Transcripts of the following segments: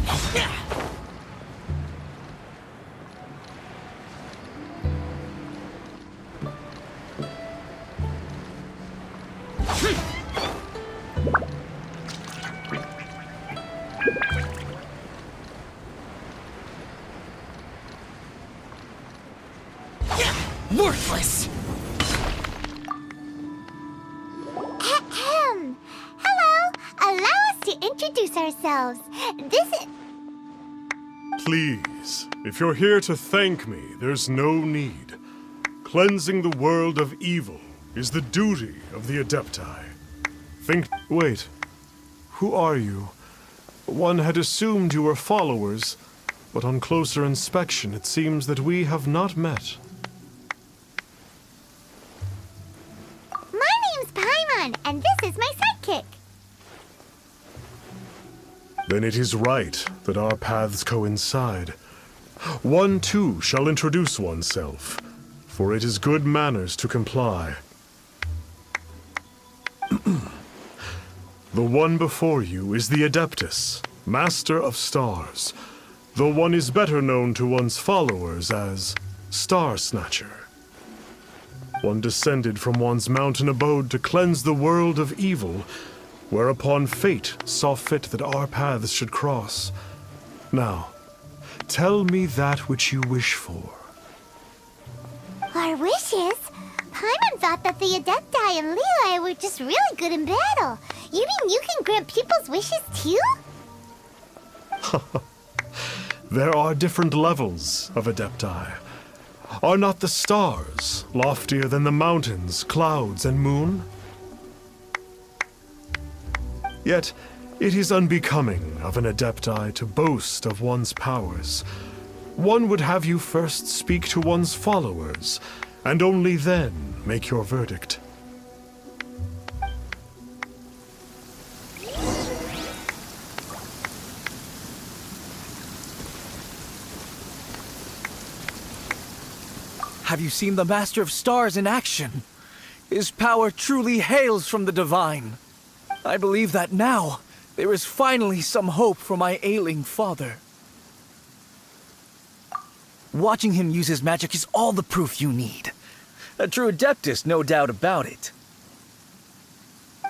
mine! Worthless! Hello! Allow us to introduce ourselves. This is... Please, if you're here to thank me, there's no need. Cleansing the world of evil is the duty of the Adepti. Wait. Who are you? One had assumed you were followers, but on closer inspection it seems that we have not met. My name's Paimon, and this is my sidekick. Then it is right that our paths coincide. One too shall introduce oneself, for it is good manners to comply. The one before you is the Adeptus, Master of Stars, though one is better known to one's followers as Star Snatcher. One descended from one's mountain abode to cleanse the world of evil, whereupon fate saw fit that our paths should cross. Now, tell me that which you wish for. Our wishes? Paimon thought that the Adepti and Levi were just really good in battle. You mean you can grant people's wishes too? There are different levels of Adepti. Are not the stars loftier than the mountains, clouds, and moon? Yet, it is unbecoming of an Adepti to boast of one's powers. One would have you first speak to one's followers, and only then make your verdict. Have you seen the Master of Stars in action? His power truly hails from the divine. I believe that now, there is finally some hope for my ailing father. Watching him use his magic is all the proof you need. A true Adeptus, no doubt about it.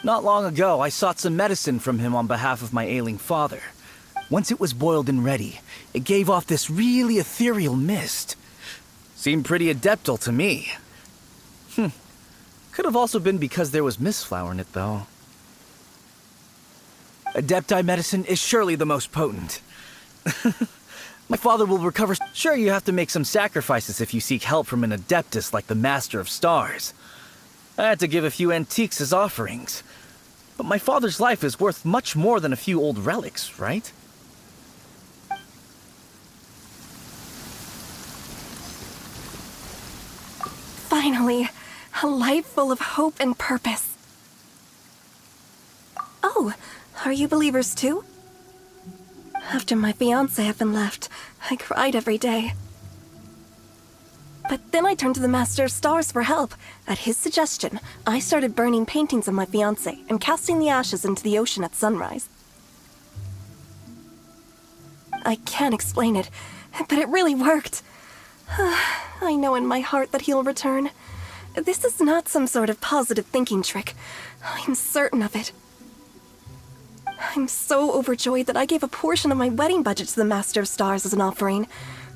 Not long ago, I sought some medicine from him on behalf of my ailing father. Once it was boiled and ready, it gave off this really ethereal mist. Seemed pretty adeptal to me. Could have also been because there was mistflower in it, though. Adepti medicine is surely the most potent. My father will recover. Sure, you have to make some sacrifices if you seek help from an Adeptus like the Master of Stars. I had to give a few antiques as offerings. But my father's life is worth much more than a few old relics, right? Finally, a life full of hope and purpose. Oh, are you believers too? After my fiancé had been left, I cried every day. But then I turned to the Master of Stars for help. At his suggestion, I started burning paintings of my fiancé and casting the ashes into the ocean at sunrise. I can't explain it, but it really worked. I know in my heart that he'll return. This is not some sort of positive thinking trick. I'm certain of it. I'm so overjoyed that I gave a portion of my wedding budget to the Master of Stars as an offering.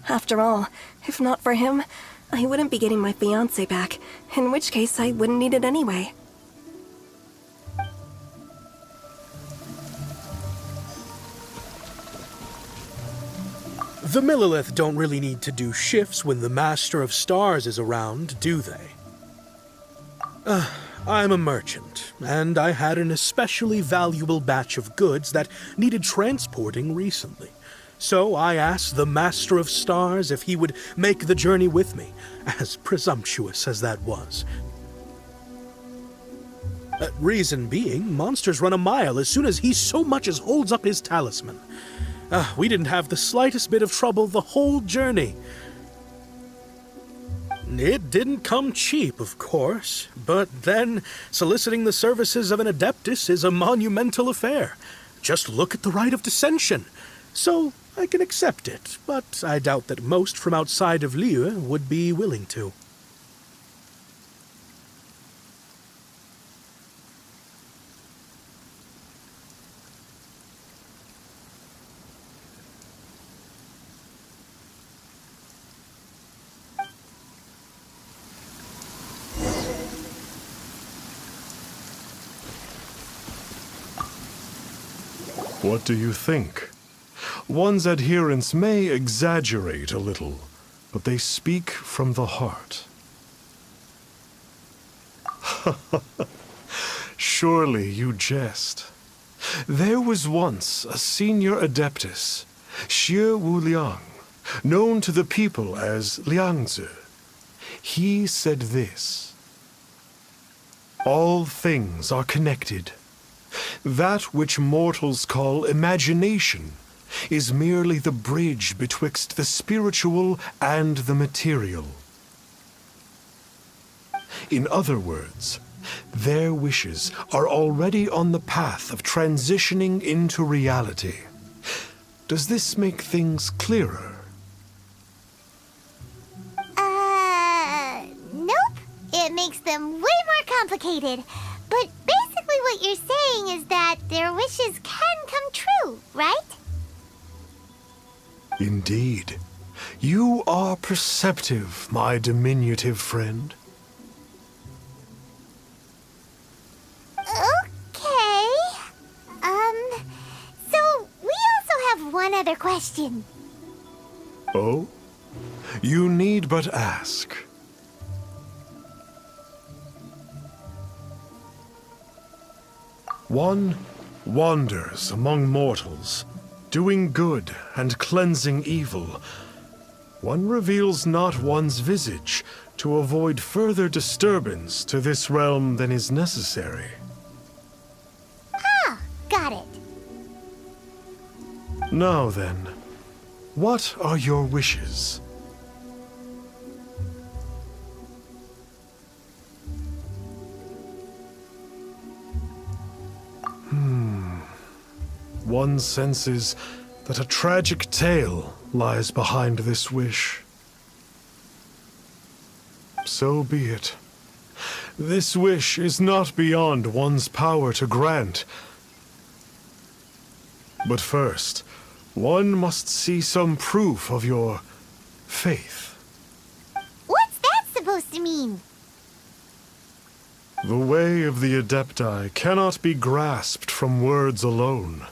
After all, if not for him, I wouldn't be getting my fiancé back, in which case I wouldn't need it anyway. The Millilith don't really need to do shifts when the Master of Stars is around, do they? I'm a merchant, and I had an especially valuable batch of goods that needed transporting recently. So I asked the Master of Stars if he would make the journey with me, as presumptuous as that was. Reason being, monsters run a mile as soon as he so much as holds up his talisman. We didn't have the slightest bit of trouble the whole journey. It didn't come cheap, of course, but then soliciting the services of an Adeptus is a monumental affair. Just look at the Rite of Dissension. so I can accept it, but I doubt that most from outside of Liyue would be willing to. What do you think? One's adherents may exaggerate a little, but they speak from the heart. Surely you jest. There was once a senior adeptus, Xie Wuliang, known to the people as Liangzi. He said this: "All things are connected. That which mortals call imagination is merely the bridge betwixt the spiritual and the material." In other words, their wishes are already on the path of transitioning into reality. Does this make things clearer? Nope. It makes them way more complicated. But basically what you're saying is that their wishes can come true, right? Indeed. You are perceptive, my diminutive friend. Okay. So we also have one other question. Oh? You need but ask. One wanders among mortals, doing good and cleansing evil. One reveals not one's visage to avoid further disturbance to this realm than is necessary. Ah, got it. Now then, what are your wishes? One senses that a tragic tale lies behind this wish. So be it. This wish is not beyond one's power to grant. But first, one must see some proof of your faith. What's that supposed to mean? The way of the Adepti cannot be grasped from words alone.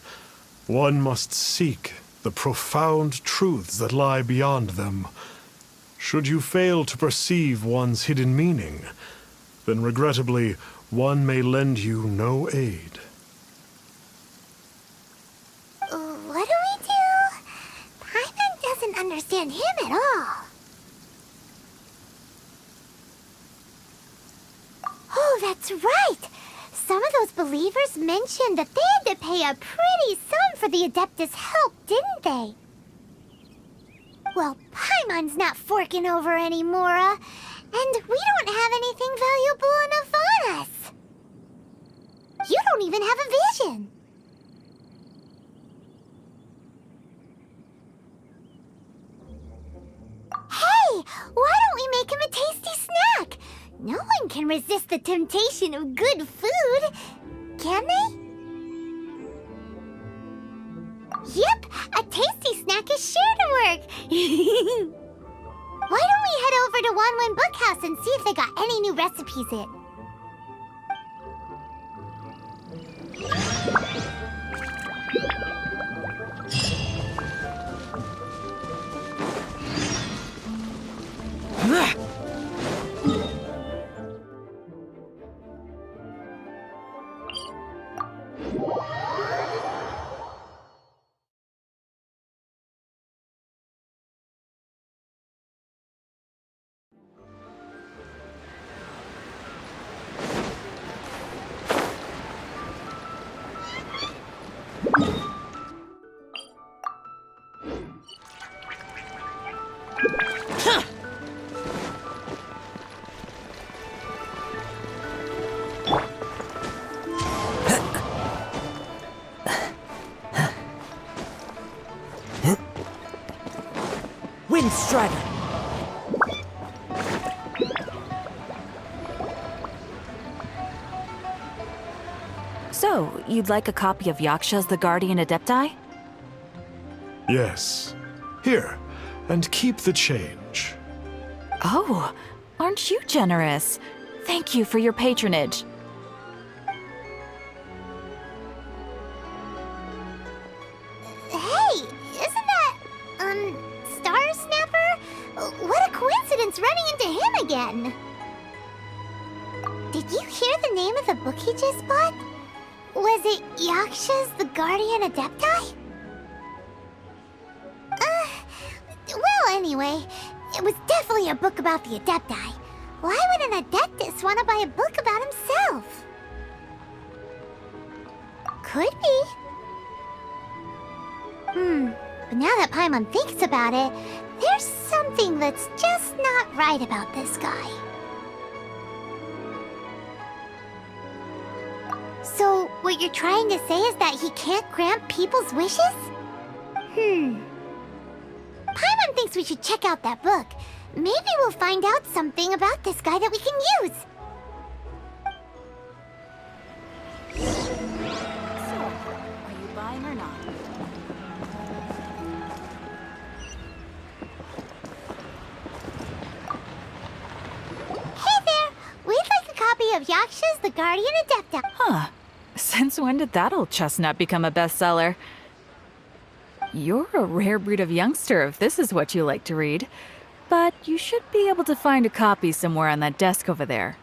One must seek the profound truths that lie beyond them. Should you fail to perceive one's hidden meaning, then regrettably, one may lend you no aid. What do we do? Paimon doesn't understand him at all. Oh, that's right! Some of those believers mentioned that they had to pay a pretty sum for the Adeptus' help, didn't they? Well, Paimon's not forking over anymore, and we don't have anything valuable enough on us. You don't even have a vision. Hey, why don't we make him a tasty snack? No one can resist the temptation of good food, can they? Yep, a tasty snack is sure to work. Why don't we head over to Wanwen Bookhouse and see if they got any new recipes in? Lightning Strider. So, you'd like a copy of Yaksha's The Guardian Adepti? Yes. Here, and keep the change. Oh, aren't you generous? Thank you for your patronage. Hey, isn't that, Star Snapper? What a coincidence running into him again! Did you hear the name of the book he just bought? Was it Yaksha's The Guardian Adepti? Well, anyway, it was definitely a book about the Adepti. Why would an Adeptus want to buy a book about himself? Could be. But now that Paimon thinks about it, there's something that's just not right about this guy. So, what you're trying to say is that he can't grant people's wishes? Paimon thinks we should check out that book. Maybe we'll find out something about this guy that we can use. So, are you buying or not? Hey there! We'd like a copy of Yaksha's The Guardian Adepta. Huh. Since when did that old chestnut become a bestseller? You're a rare breed of youngster if this is what you like to read. But you should be able to find a copy somewhere on that desk over there.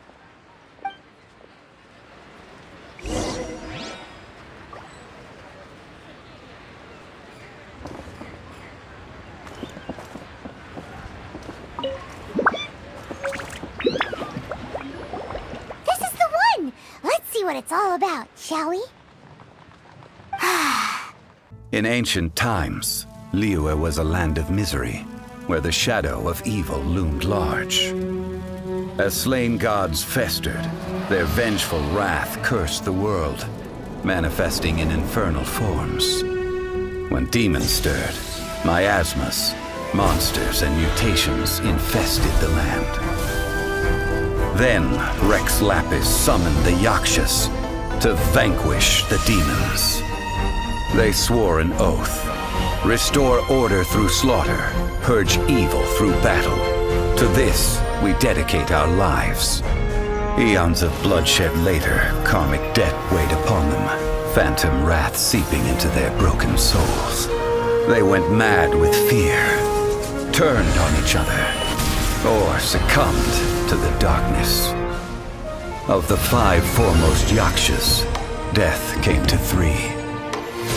This is the one! Let's see what it's all about, shall we? In ancient times, Liyue was a land of misery, where the shadow of evil loomed large. As slain gods festered, their vengeful wrath cursed the world, manifesting in infernal forms. When demons stirred, miasmas, monsters, and mutations infested the land. Then Rex Lapis summoned the Yakshas to vanquish the demons. They swore an oath: restore order through slaughter, purge evil through battle. To this, we dedicate our lives. Eons of bloodshed later, karmic debt weighed upon them, phantom wrath seeping into their broken souls. They went mad with fear, turned on each other, or succumbed to the darkness. Of the 5 foremost Yakshas, death came to 3,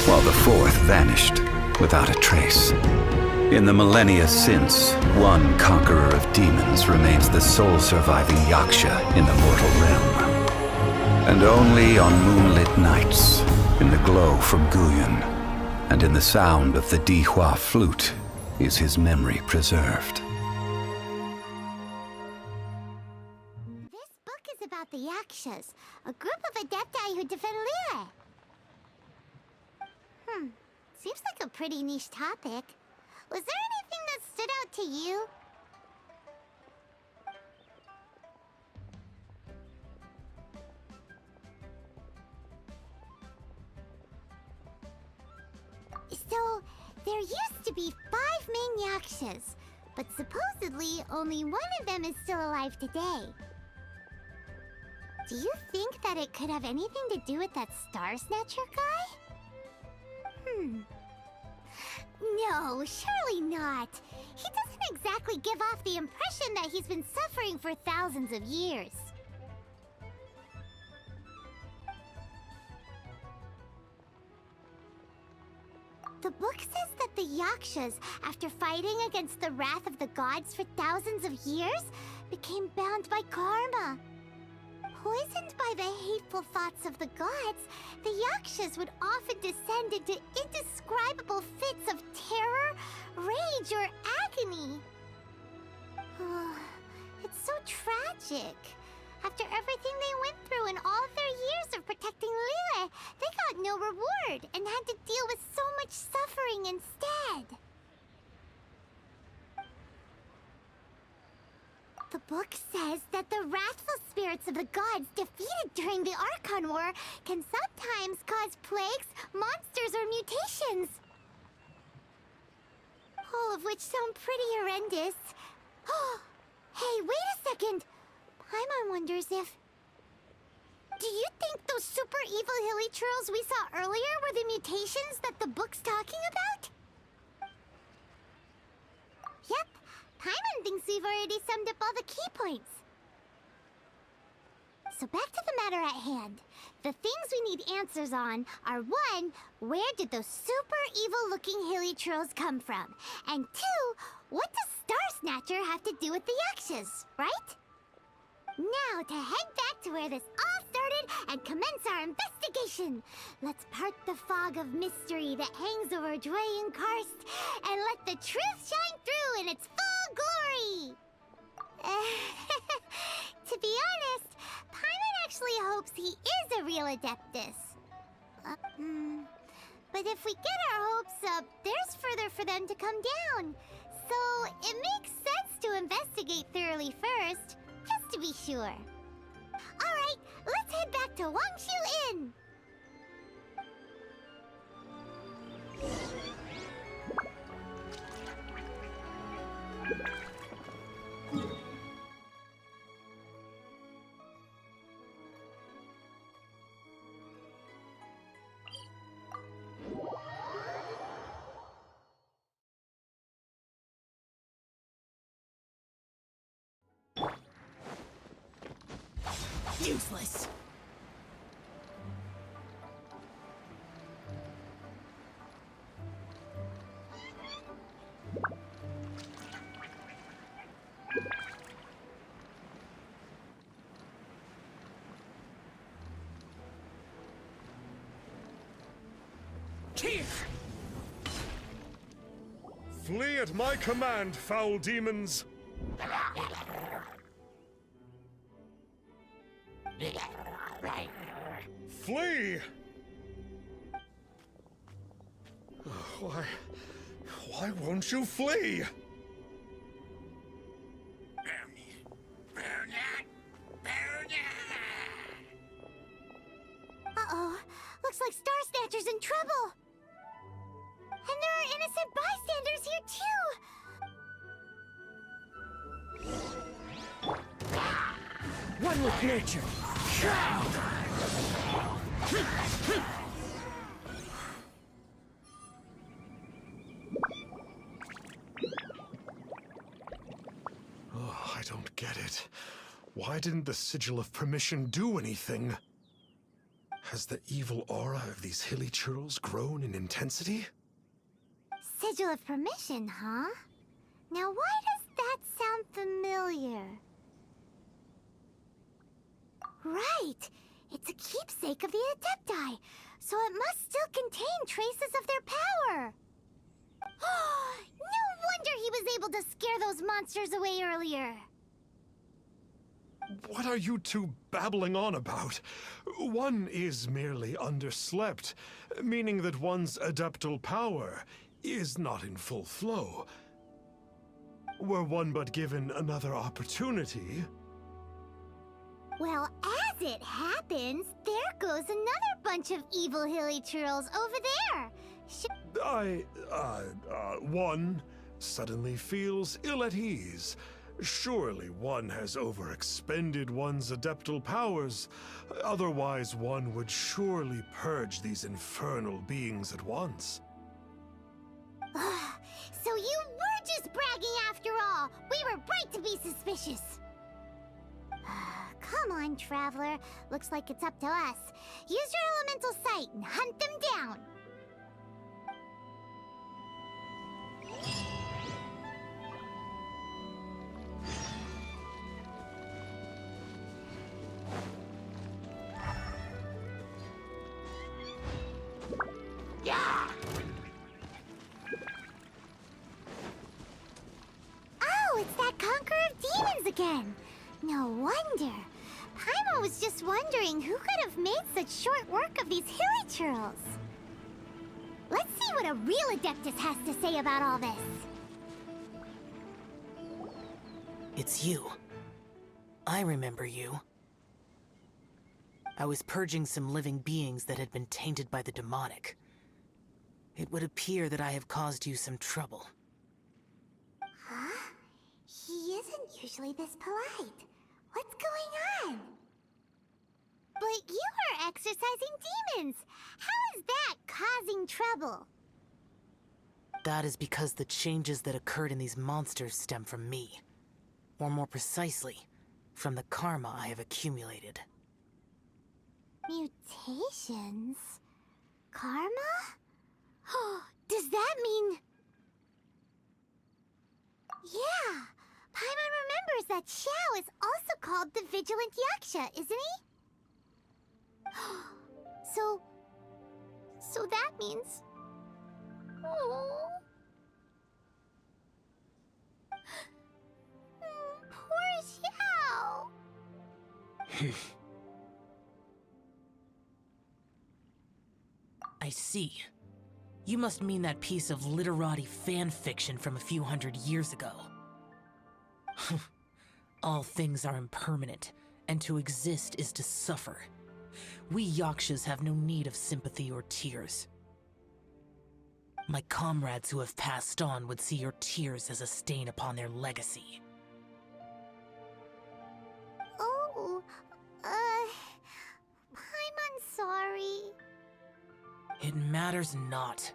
while the 4th vanished without a trace. In the millennia since, one conqueror of demons remains the sole surviving Yaksha in the mortal realm. And only on moonlit nights, in the glow from Guyon, and in the sound of the Dihua flute, is his memory preserved. This book is about the Yakshas, a group of Adepti who defend Liyue. Seems like a pretty niche topic. Was there anything that stood out to you? So, there used to be 5 main Yakshas, but supposedly only one of them is still alive today. Do you think that it could have anything to do with that Star Snatcher guy? No, surely not. He doesn't exactly give off the impression that he's been suffering for thousands of years. The book says that the Yakshas, after fighting against the wrath of the gods for thousands of years, became bound by karma. Poisoned by the hateful thoughts of the gods, the Yakshas would often descend into indescribable fits of terror, rage, or agony. It's so tragic. After everything they went through and all of their years of protecting Liyue, they got no reward and had to deal with so much suffering instead. The book says that the wrathful spirits of the gods defeated during the Archon War can sometimes cause plagues, monsters, or mutations. All of which sound pretty horrendous. Oh, hey, wait a second. Paimon wonders if... Do you think those super evil hilly churls we saw earlier were the mutations that the book's talking about? Yep, Paimon thinks we've already summed up all the key points. So back to the matter at hand. The things we need answers on are 1, where did those super evil-looking hilly churls come from? And 2, what does Star Snatcher have to do with the Yakshas, right? Now to head back to where this all started and commence our investigation. Let's part the fog of mystery that hangs over Dwayne Karst and let the truth shine through in its full glory. To be honest, Paimon actually hopes he is a real Adeptus. But if we get our hopes up, there's further for them to come down. So it makes sense to investigate thoroughly first, just to be sure. Alright, let's head back to Wangshu Inn. Useless. Here. Flee at my command, foul demons! Flee! Why won't you flee? Uh-oh, looks like Star Snatcher's in trouble. And there are innocent bystanders here too. One with nature. Xiao! Oh, I don't get it. Why didn't the Sigil of Permission do anything? Has the evil aura of these hilly churls grown in intensity? Sigil of Permission, huh? Now why does that sound familiar? Right! It's a keepsake of the Adepti, so it must still contain traces of their power! No wonder he was able to scare those monsters away earlier! What are you two babbling on about? One is merely underslept, meaning that one's adeptal power is not in full flow. Were one but given another opportunity... Well, as it happens, there goes another bunch of evil hilly churls over there! One suddenly feels ill at ease. Surely one has overexpended one's adeptal powers. Otherwise, one would surely purge these infernal beings at once. So you were just bragging after all! We were right to be suspicious! Come on, Traveler. Looks like it's up to us. Use your elemental sight and hunt them down! Oh, it's that Conqueror of Demons again! No wonder. Paimon was just wondering who could have made such short work of these hilly churls. Let's see what a real Adeptus has to say about all this. It's you. I remember you. I was purging some living beings that had been tainted by the demonic. It would appear that I have caused you some trouble. Huh? He isn't usually this polite. What's going on? But you are exorcising demons! How is that causing trouble? That is because the changes that occurred in these monsters stem from me. Or more precisely, from the karma I have accumulated. Mutations? Karma? Oh, does that mean... Yeah! Paimon remembers that Xiao is also called the Vigilant Yaksha, isn't he? So that means... Oh... Poor Xiao! I see. You must mean that piece of literati fan fiction from a few hundred years ago. All things are impermanent, and to exist is to suffer. We Yakshas have no need of sympathy or tears. My comrades who have passed on would see your tears as a stain upon their legacy. Oh, Paimon's sorry. It matters not.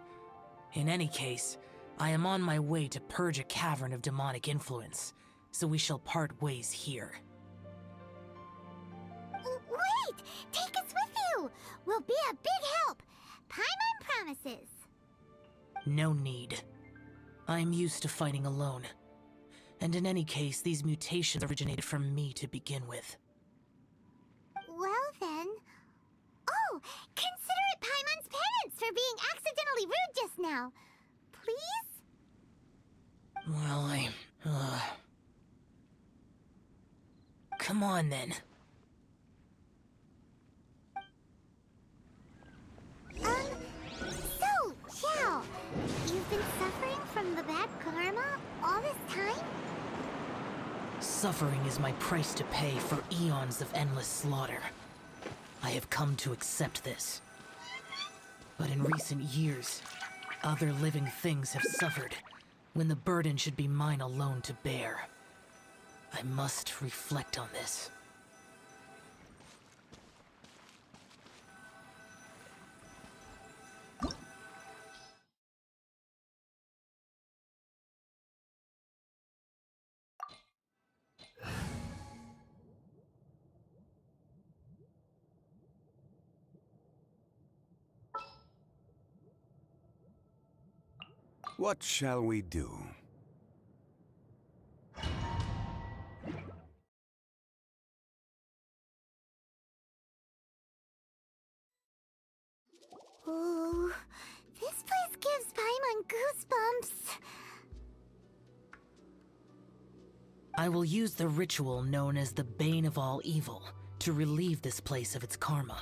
In any case, I am on my way to purge a cavern of demonic influence, so we shall part ways here. Wait! Take us with you! We'll be a big help! Paimon promises! No need. I am used to fighting alone. And in any case, these mutations originated from me to begin with. Well then... Oh! Consider it Paimon's penance for being accidentally rude just now! Please? Well, Come on, then. So, Xiao, you've been suffering from the bad karma all this time? Suffering is my price to pay for eons of endless slaughter. I have come to accept this. But in recent years, other living things have suffered, when the burden should be mine alone to bear. I must reflect on this. What shall we do? Ooh, this place gives Paimon goosebumps. I will use the ritual known as the Bane of All Evil to relieve this place of its karma.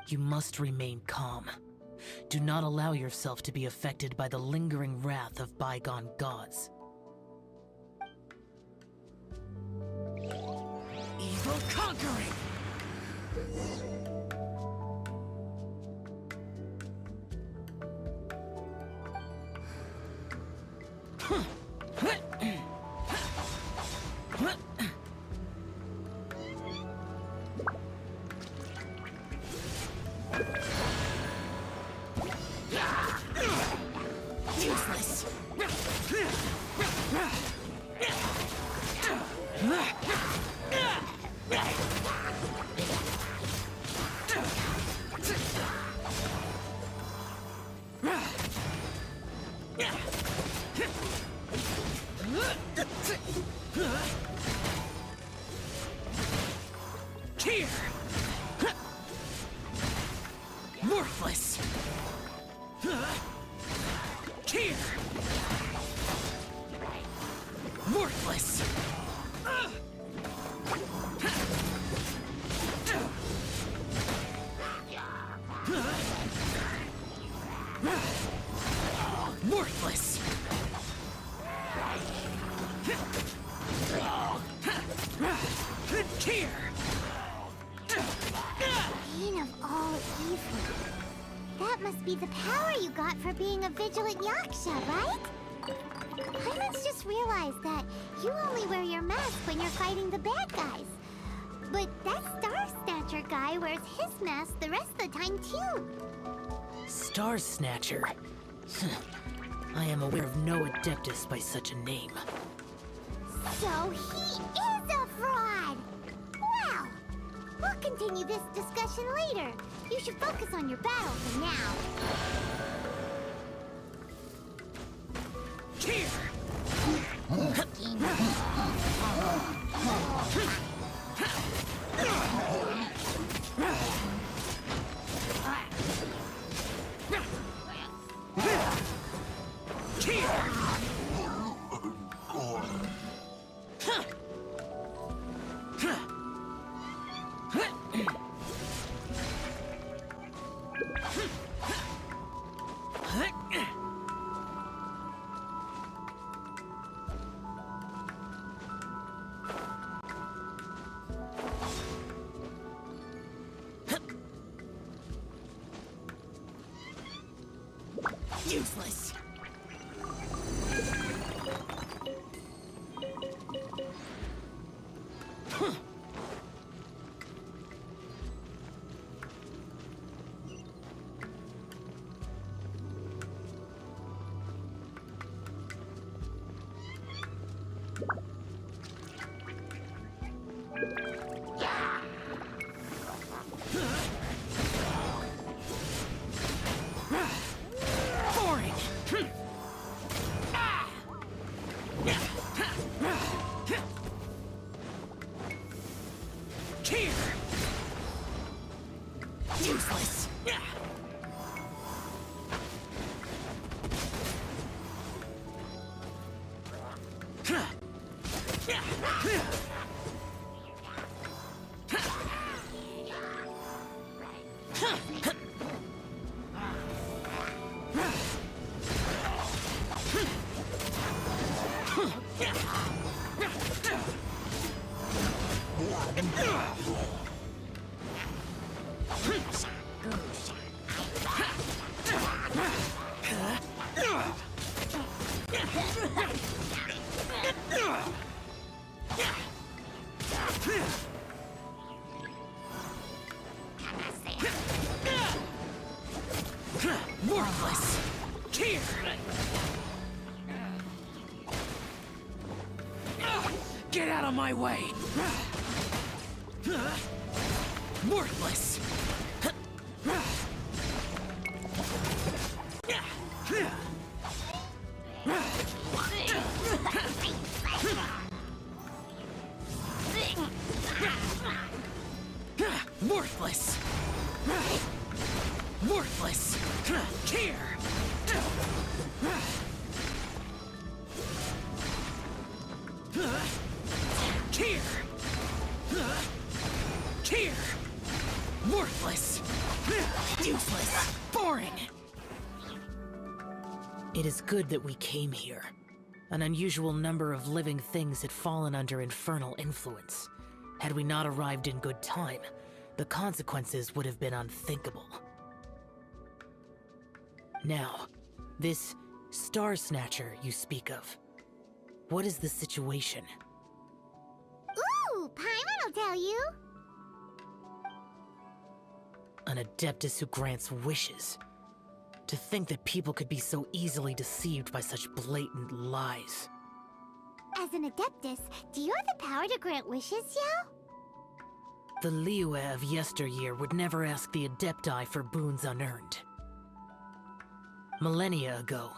You must remain calm. Do not allow yourself to be affected by the lingering wrath of bygone gods. Evil conquering! Useless! Here! Worthless! Here! Worthless! Worthless! must be the power you got for being a vigilant Yaksha, right? Paimon's just realized that you only wear your mask when you're fighting the bad guys. But that Star Snatcher guy wears his mask the rest of the time, too. Star Snatcher? I am aware of no Adeptus by such a name. So he is a fraud! Well, we'll continue this discussion later. You should focus on your battle for now. Here! Useless. Useless. Worthless! Here! Get out of my way! Worthless! Worthless! Worthless! Here! Here! Here! Worthless! Useless! Boring! It is good that we came here. An unusual number of living things had fallen under infernal influence. Had we not arrived in good time, the consequences would have been unthinkable. Now, this Star Snatcher you speak of, what is the situation? Ooh, Paimon will tell you. An Adeptus who grants wishes. To think that people could be so easily deceived by such blatant lies. As an Adeptus, do you have the power to grant wishes, Xiao? The Liyue of yesteryear would never ask the Adepti for boons unearned. Millennia ago,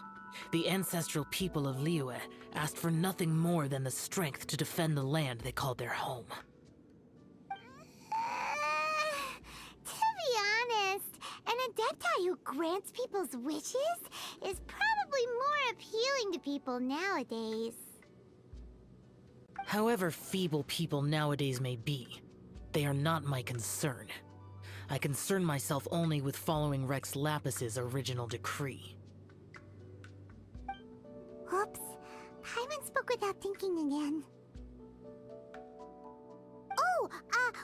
the ancestral people of Liyue asked for nothing more than the strength to defend the land they called their home. To be honest, an Adepti who grants people's wishes is probably more appealing to people nowadays. However feeble people nowadays may be, they are not my concern. I concern myself only with following Rex Lapis's original decree. Oops, Paimon spoke without thinking again. Oh,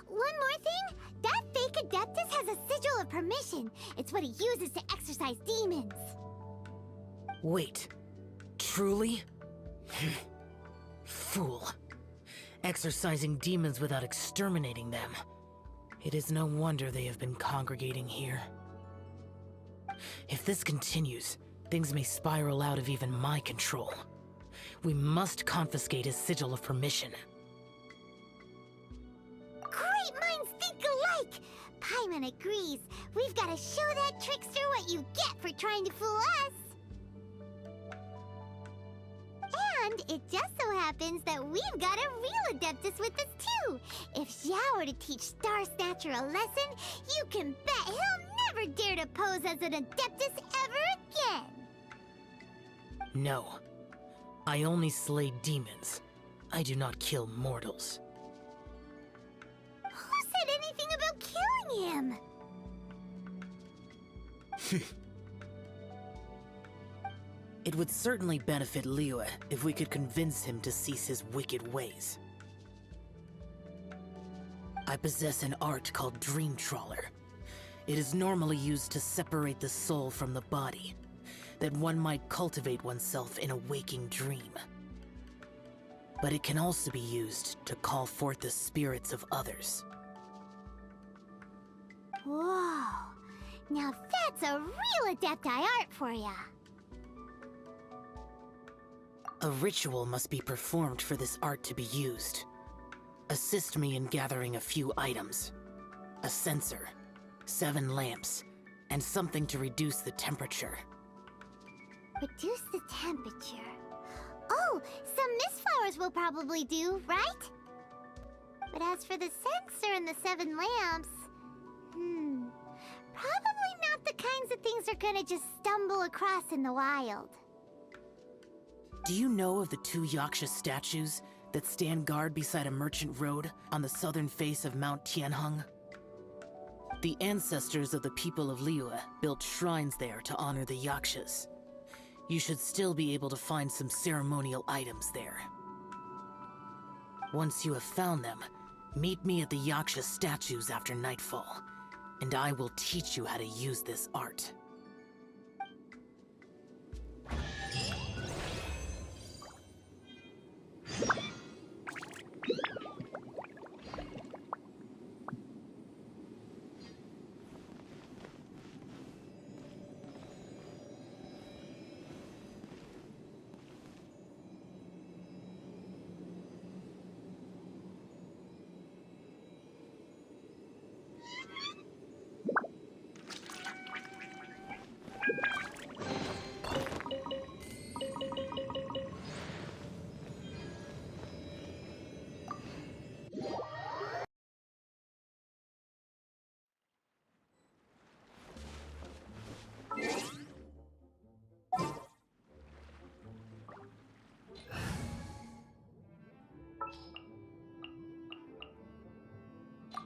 one more thing? That fake Adeptus has a sigil of permission. It's what he uses to exorcise demons. Wait. Truly? Fool. Exorcising demons without exterminating them. It is no wonder they have been congregating here. If this continues, things may spiral out of even my control. We must confiscate his sigil of permission. Great minds think alike! Paimon agrees. We've got to show that trickster what you get for trying to fool us. And it just so happens that we've got a real Adeptus with us too. If Xiao were to teach Star Snatcher a lesson, you can bet he'll never dare to pose as an Adeptus ever again. No. I only slay demons. I do not kill mortals. Who said anything about killing him? It would certainly benefit Liyue if we could convince him to cease his wicked ways. I possess an art called Dream Trawler. It is normally used to separate the soul from the body, that one might cultivate oneself in a waking dream. But it can also be used to call forth the spirits of others. Whoa, now that's a real Adepti art for ya. A ritual must be performed for this art to be used. Assist me in gathering a few items. A censer, 7 lamps, and something to reduce the temperature. Reduce the temperature. Oh, some mist flowers will probably do, right? But as for the censer and the 7 lamps... probably not the kinds of things they're gonna just stumble across in the wild. Do you know of the 2 Yaksha statues that stand guard beside a merchant road on the southern face of Mount Tianheng? The ancestors of the people of Liyue built shrines there to honor the Yakshas. You should still be able to find some ceremonial items there. Once you have found them, meet me at the Yaksha statues after nightfall, and I will teach you how to use this art.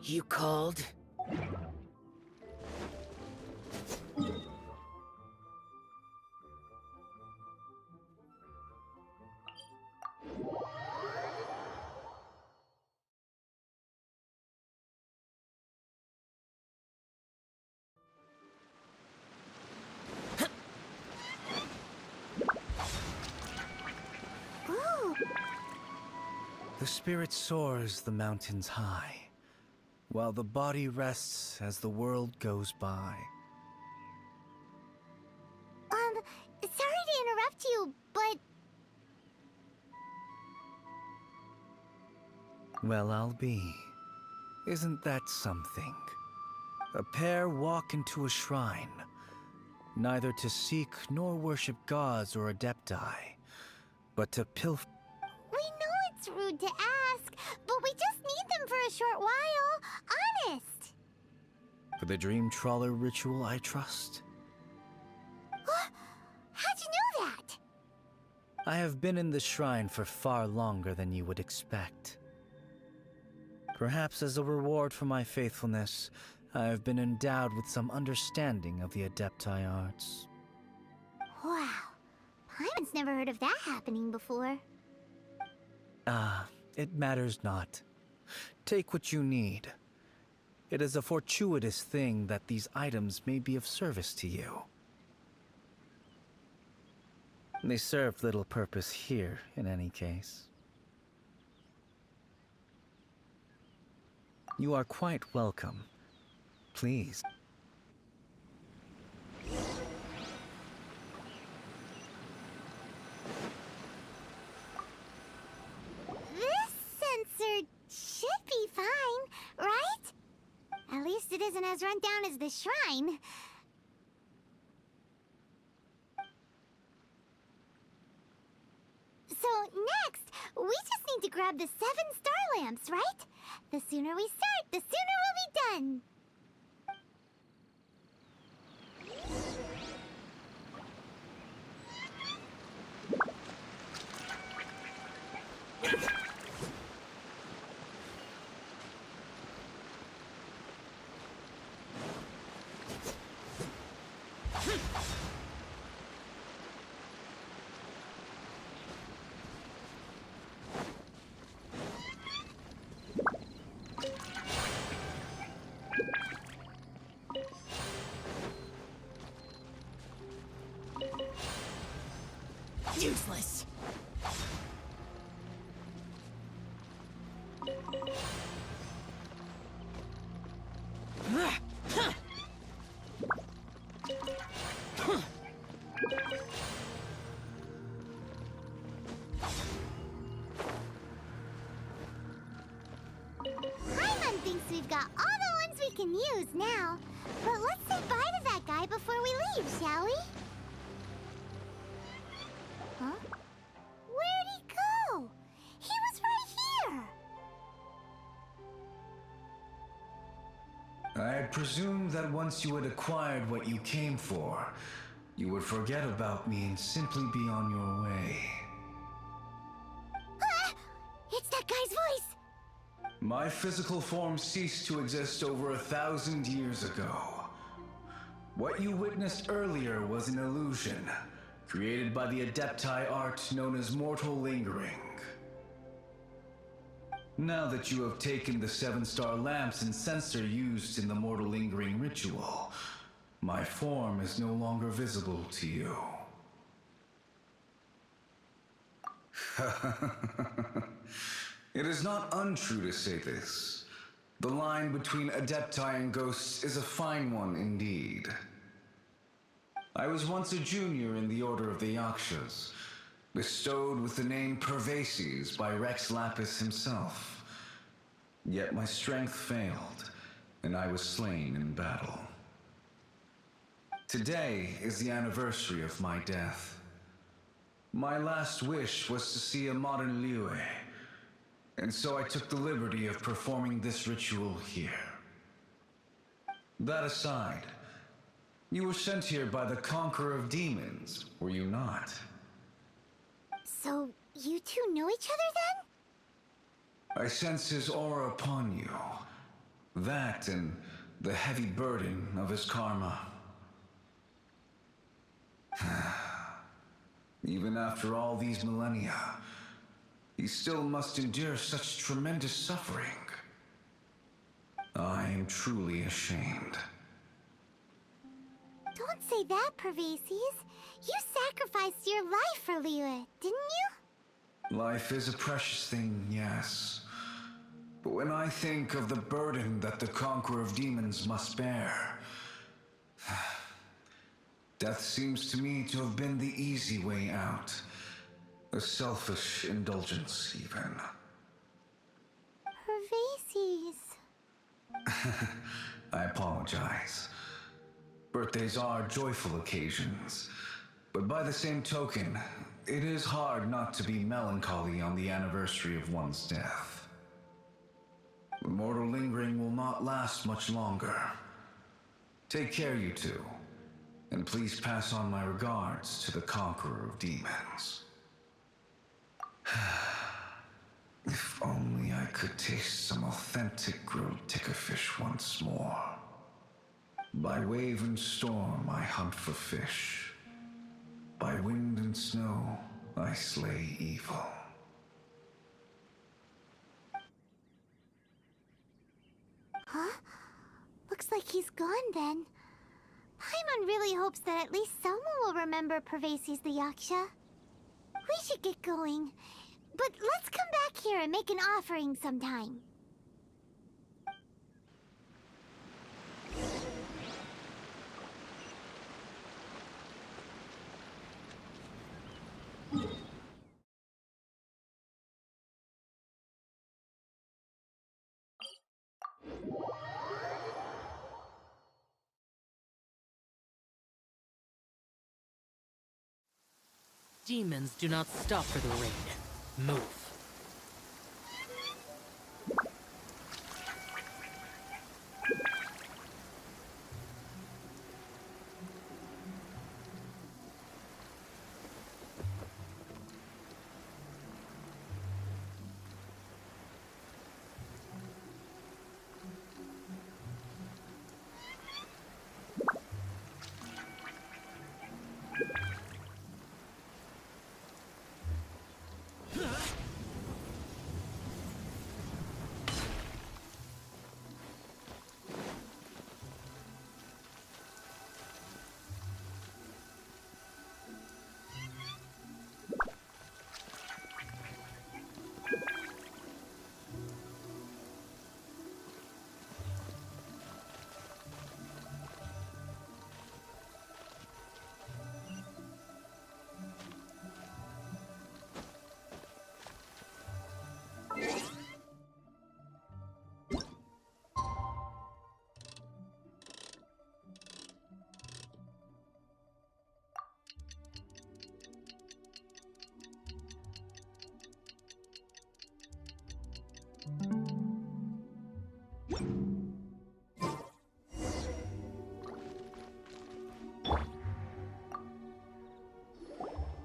You called? Ooh, The spirit soars the mountains high, while the body rests as the world goes by. sorry to interrupt you, but... Well, I'll be. Isn't that something? A pair walk into a shrine, neither to seek nor worship gods or adepti, but to pilfer. We know it's rude to ask, but we just need them for a short while. Honest. For the Dream Trawler ritual, I trust. How'd you know that? I have been in the shrine for far longer than you would expect. Perhaps as a reward for my faithfulness, I have been endowed with some understanding of the Adepti arts. Wow. Paimon's never heard of that happening before. It matters not. Take what you need. it is a fortuitous thing that these items may be of service to you. They served little purpose here, in any case. You are quite welcome. Please. This sensor should be fine, right? At least it isn't as run down as the shrine. So next, we just need to grab the 7 star lamps, right? The sooner we start, the sooner we'll be done. Useless. Paimon thinks we've got all the ones we can use now. But let's say bye to that guy before we leave, shall we? Huh? Where'd he go? He was right here! I presumed that once you had acquired what you came for, you would forget about me and simply be on your way. Ah! It's that guy's voice! My physical form ceased to exist over 1,000 years ago. What you witnessed earlier was an illusion, created by the Adepti art known as mortal lingering. Now that you have taken the 7-star lamps and censer used in the mortal lingering ritual, my form is no longer visible to you. It is not untrue to say this. The line between Adepti and ghosts is a fine one indeed. I was once a junior in the Order of the Yakshas, bestowed with the name Pervases by Rex Lapis himself. Yet my strength failed, and I was slain in battle. Today is the anniversary of my death. My last wish was to see a modern Liyue, and so I took the liberty of performing this ritual here. That aside, you were sent here by the Conqueror of Demons, were you not? So, you two know each other then? I sense his aura upon you. That and the heavy burden of his karma. Even after all these millennia, he still must endure such tremendous suffering. I am truly ashamed. Don't say that, Pervases. You sacrificed your life for Liyue, didn't you? Life is a precious thing, yes. But when I think of the burden that the Conqueror of Demons must bear, death seems to me to have been the easy way out. A selfish indulgence, even. Pervases. I apologize. Birthdays are joyful occasions, but by the same token, it is hard not to be melancholy on the anniversary of one's death. The mortal lingering will not last much longer. Take care, you two, and please pass on my regards to the Conqueror of Demons. If only I could taste some authentic grilled tickerfish once more. By wave and storm I hunt for fish. By wind and snow I slay evil. Huh? he's gone then. Paimon really hopes that at least someone will remember Pervases the Yaksha. We should get going. But let's come back here and make an offering sometime. Demons do not stop for the rain. Move.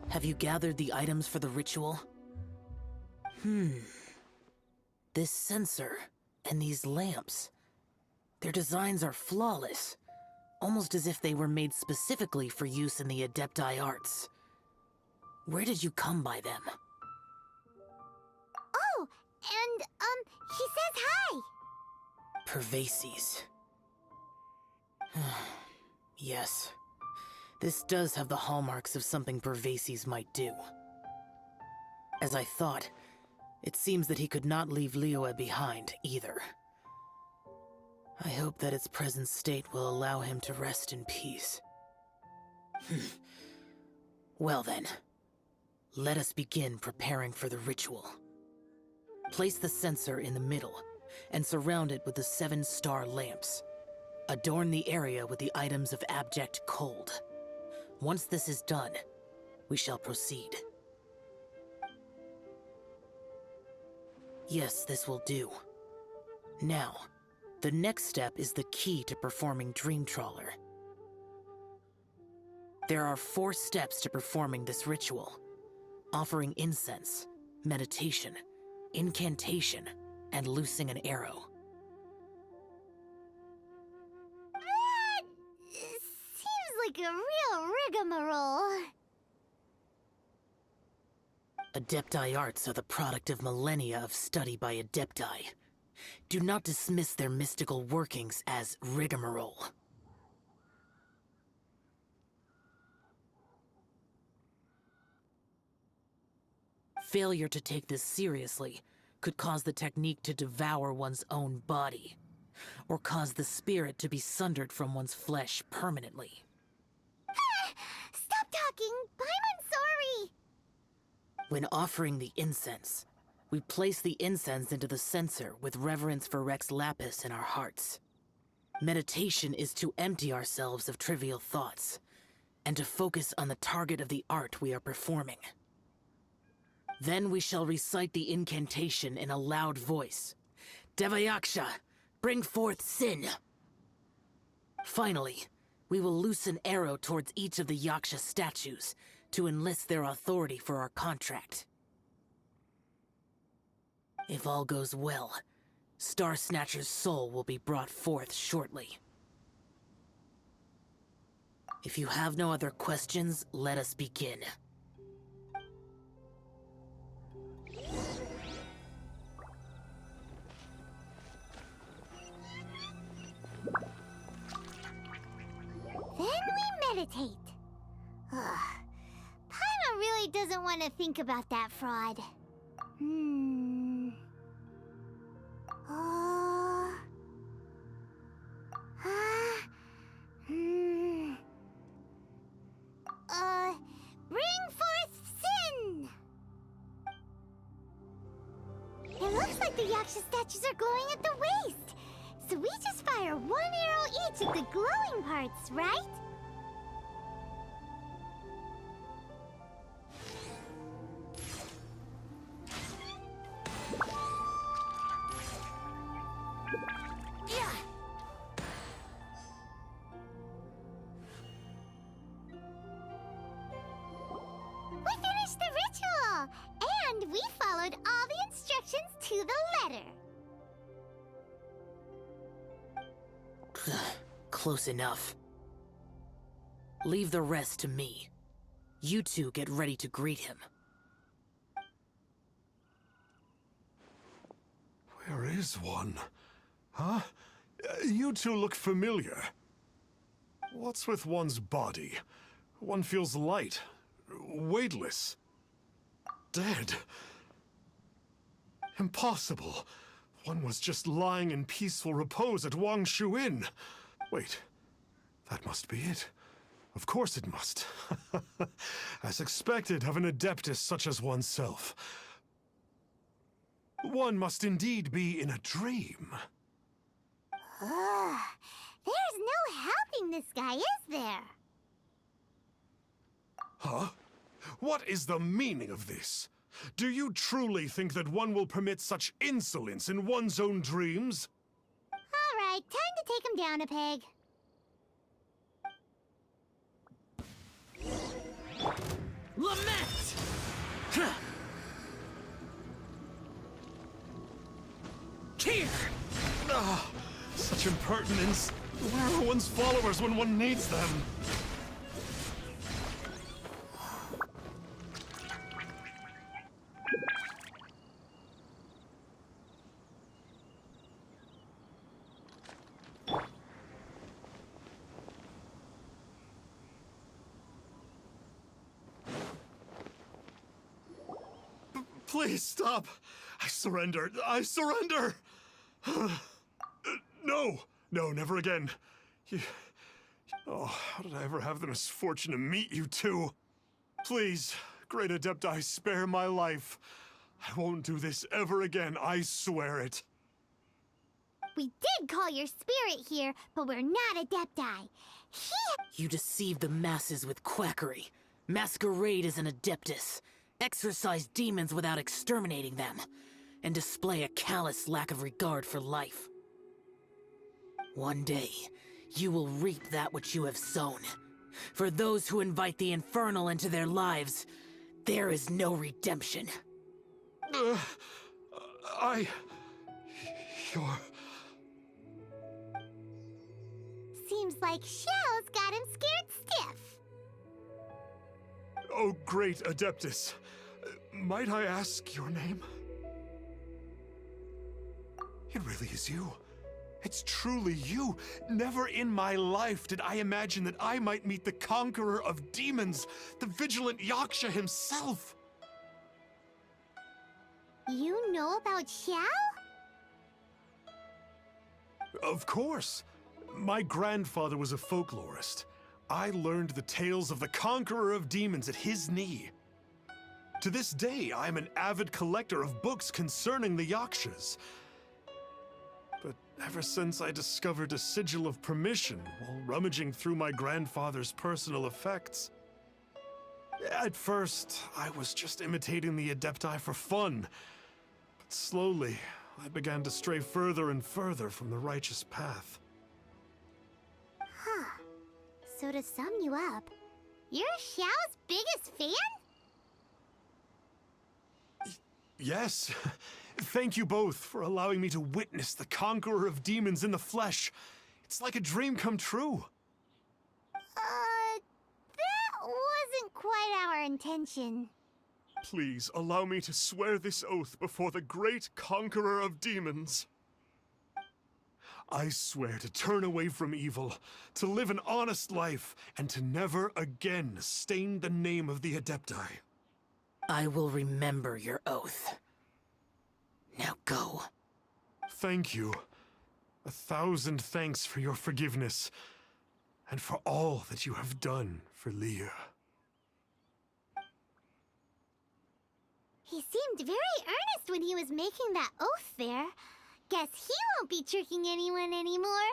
Have you gathered the items for the ritual? This sensor and these lamps. Their designs are flawless, almost as if they were made specifically for use in the Adepti arts. Where did you come by them? Oh, and, he says hi! Pervases. Yes. This does have the hallmarks of something Pervases might do. As I thought, it seems that he could not leave Liyue behind, either. I hope that its present state will allow him to rest in peace. Well then, let us begin preparing for the ritual. Place the censer in the middle, and surround it with the 7-star lamps. Adorn the area with the items of abject cold. Once this is done, we shall proceed. Yes, this will do. Now, the next step is the key to performing Dream Trawler. There are 4 steps to performing this ritual: offering incense, meditation, incantation, and loosing an arrow. That seems like a real rigmarole. Adepti arts are the product of millennia of study by Adepti. Do not dismiss their mystical workings as rigmarole. Failure to take this seriously could cause the technique to devour one's own body, or cause the spirit to be sundered from one's flesh permanently. Stop talking! I'm sorry! When offering the incense, we place the incense into the censer with reverence for Rex Lapis in our hearts. Meditation is to empty ourselves of trivial thoughts, and to focus on the target of the art we are performing. Then we shall recite the incantation in a loud voice. Yaksha, bring forth sin! Finally, we will loose an arrow towards each of the Yaksha statues to enlist their authority for our contract. If all goes well, Star Snatcher's soul will be brought forth shortly. If you have no other questions, let us begin. meditate. Ugh. Paimon really doesn't want to think about that fraud. Bring forth sin! It looks like the Yaksha statues are glowing at the waist. So we just fire one arrow each at the glowing parts, right? We finished the ritual! And we followed all the instructions to the letter. Close enough. Leave the rest to me. You two get ready to greet him. Where is one? Huh? You two look familiar. What's with one's body? One feels light, weightless, dead. Impossible. One was just lying in peaceful repose at Wangshu Inn. Wait, that must be it. Of course it must. As expected of an adeptus such as oneself. One must indeed be in a dream. There's no helping this guy, is there? Huh? What is the meaning of this? Do you truly think that one will permit such insolence in one's own dreams? All right, time to take him down a peg. Lament! Here! Such impertinence. Where are one's followers when one needs them? Please stop! I surrender! I surrender! No! No, never again. Oh, how did I ever have the misfortune to meet you two? Please, Great Adepti, spare my life. I won't do this ever again, I swear it. We did call your spirit here, but we're not Adepti. You deceive the masses with quackery. Masquerade as an adeptus. Exorcise demons without exterminating them. And display a callous lack of regard for life. One day, you will reap that which you have sown. For those who invite the infernal into their lives, there is no redemption. You're... Seems like Xiao's got him scared stiff. Oh, great Adeptus. Might I ask your name? It really is you. It's truly you. Never in my life did I imagine that I might meet the conqueror of demons, the vigilant Yaksha himself. You know about Xiao? Of course. My grandfather was a folklorist. I learned the tales of the conqueror of demons at his knee. To this day, I'm an avid collector of books concerning the Yakshas. But ever since I discovered a sigil of permission while rummaging through my grandfather's personal effects, at first, I was just imitating the Adepti for fun. But slowly, I began to stray further and further from the righteous path. Huh. So to sum you up, you're Xiao's biggest fan? Yes. Thank you both for allowing me to witness the conqueror of demons in the flesh. It's like a dream come true. That wasn't quite our intention. Please allow me to swear this oath before the great conqueror of demons. I swear to turn away from evil, to live an honest life, and to never again stain the name of the Adepti. I will remember your oath. Now go. Thank you. 1,000 thanks for your forgiveness, and for all that you have done for Leah. He seemed very earnest when he was making that oath there. Guess he won't be tricking anyone anymore.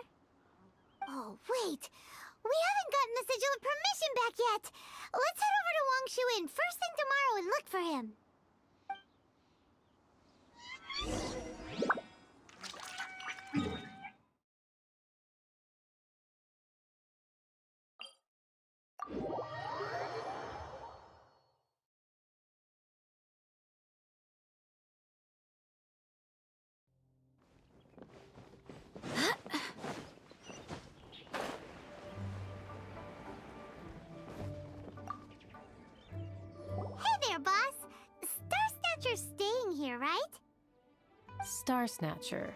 Oh, wait. We haven't gotten the Sigil of Permission back yet. Let's head over to Wangshu first thing tomorrow and look for him. Hey there, boss. Star Snatcher's staying here, right? Star Snatcher.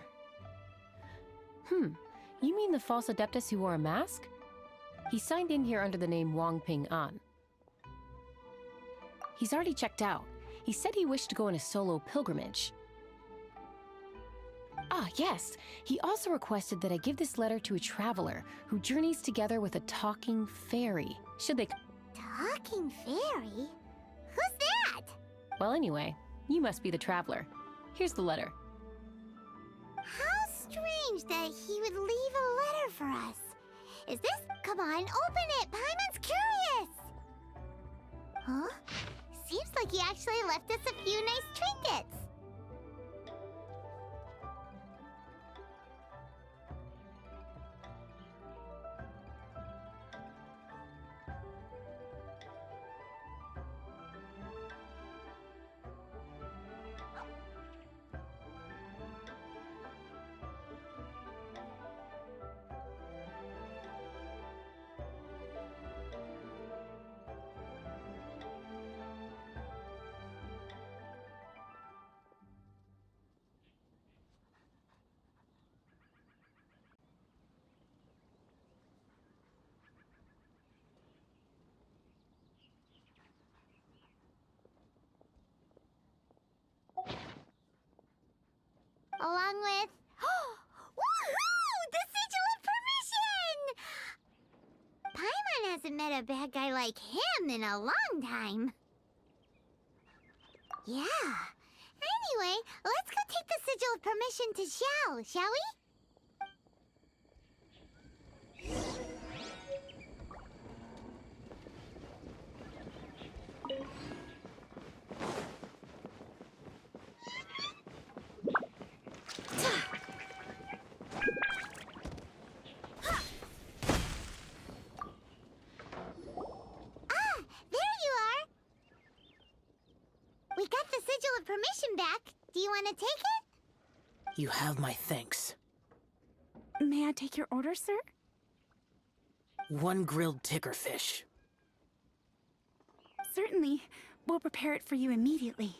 You mean the false Adeptus who wore a mask? He signed in here under the name Wang Ping An. He's already checked out. He said he wished to go on a solo pilgrimage. Ah, yes. He also requested that I give this letter to a traveler who journeys together with a talking fairy. Should they... Talking fairy? Who's that? Well, anyway, you must be the traveler. Here's the letter. How strange that he would leave a letter for us. Is this? Come on, open it! Paimon's curious! Huh? Seems like he actually left us a few nice trinkets. Along with... Woohoo! The Sigil of Permission! Paimon hasn't met a bad guy like him in a long time. Yeah. Anyway, let's go take the Sigil of Permission to Xiao, shall we? We got the Sigil of Permission back. Do you want to take it? You have my thanks. May I take your order, sir? 1 grilled tickerfish. Certainly. We'll prepare it for you immediately.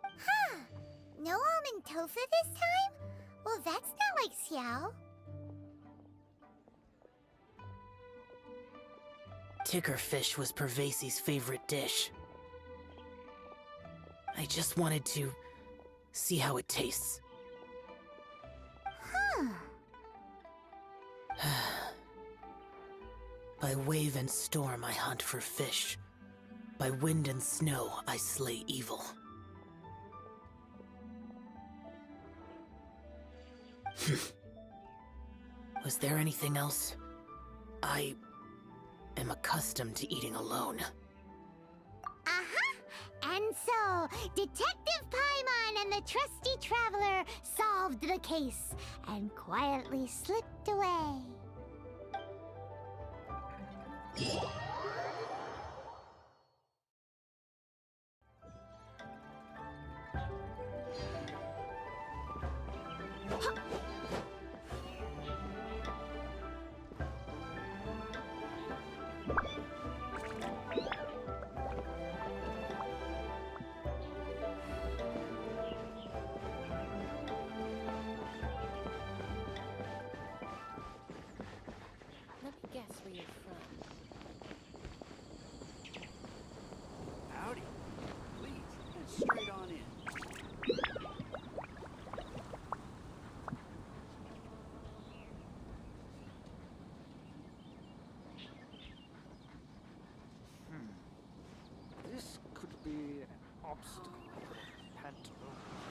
Huh. No almond tofu this time? Well, that's not like Xiao. Tickerfish was Pervasi's favorite dish. I just wanted to see how it tastes. Huh. By wave and storm I hunt for fish. By wind and snow I slay evil. Was there anything else? I am accustomed to eating alone. Uh-huh. And so, Detective Paimon and the trusty traveler solved the case and quietly slipped away. where you're from. Howdy. Please, head straight on in. This could be an obstacle for Pantaloon.